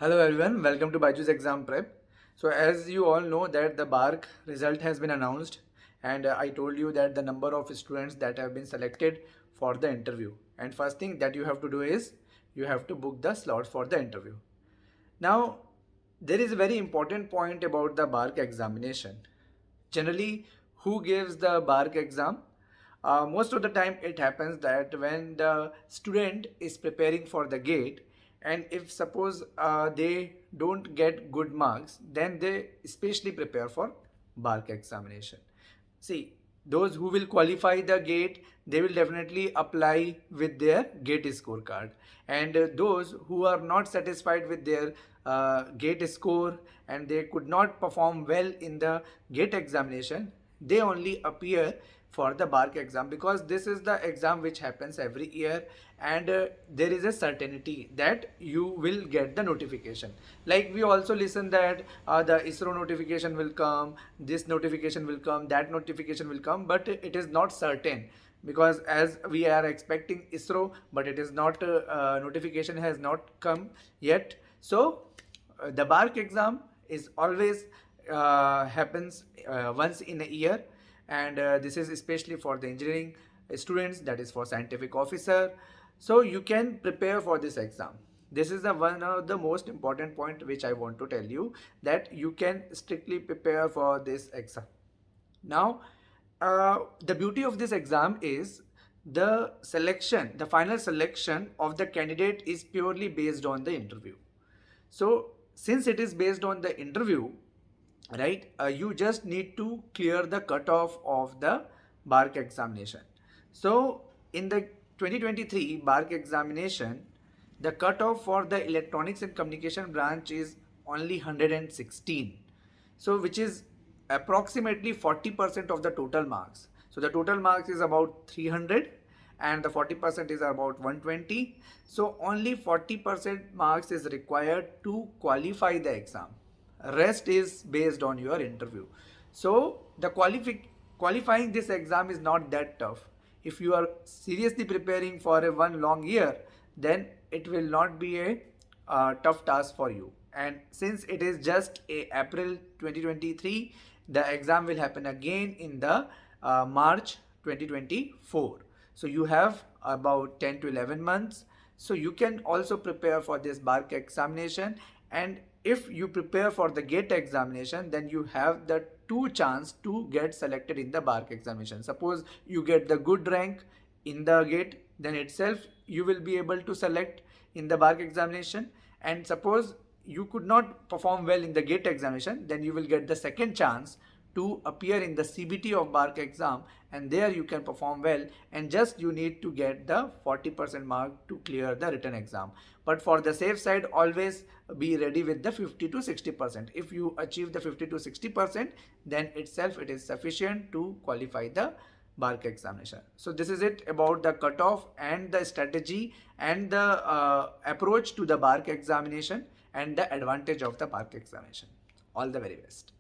Hello everyone, welcome to BYJU'S exam prep. So as you all know that the BARC result has been announced and I told you that the number of students that have been selected for the interview. And first thing that you have to do is you have to book the slots for the interview. Now there is a very important point about the BARC examination. Generally, who gives the BARC exam? Most of the time it happens that when the student is preparing for the gate, and if suppose they don't get good marks, then they especially prepare for BARC examination. See, those who will qualify the gate, they will definitely apply with their gate scorecard. And those who are not satisfied with their gate score and they could not perform well in the gate examination, they only appear for the BARC exam, because this is the exam which happens every year, and there is a certainty that you will get the notification. Like we also listen that the ISRO notification will come, this notification will come, that notification will come, but it is not certain, because as we are expecting ISRO, but it is not notification has not come yet. So the BARC exam is always happens once in a year, and this is especially for the engineering students, that is for scientific officer. So you can prepare for this exam. This is the one of the most important point which I want to tell you, that you can strictly prepare for this exam. Now the beauty of this exam is the final selection of the candidate is purely based on the interview. So since it is based on the interview, right, you just need to clear the cutoff of the BARC examination. So in the 2023 BARC examination, the cutoff for the electronics and communication branch is only 116, so which is approximately 40% of the total marks. So the total marks is about 300 and the 40% is about 120. So only 40% marks is required to qualify the exam. Rest is based on your interview. So the qualifying this exam is not that tough. If you are seriously preparing for a one long year, then it will not be a tough task for you. And since it is just a April 2023, the exam will happen again in the March 2024. So you have about 10 to 11 months. So you can also prepare for this BARC examination, and if you prepare for the gate examination, then you have the two chance to get selected in the BARC examination. Suppose you get the good rank in the gate, then itself you will be able to select in the BARC examination. And suppose you could not perform well in the gate examination, then you will get the second chance to appear in the CBT of BARC exam, and there you can perform well, and just you need to get the 40% mark to clear the written exam. But for the safe side, always be ready with the 50 to 60%. If you achieve the 50 to 60%, then itself it is sufficient to qualify the BARC examination. So this is it about the cutoff and the strategy and the approach to the BARC examination and the advantage of the BARC examination. All the very best.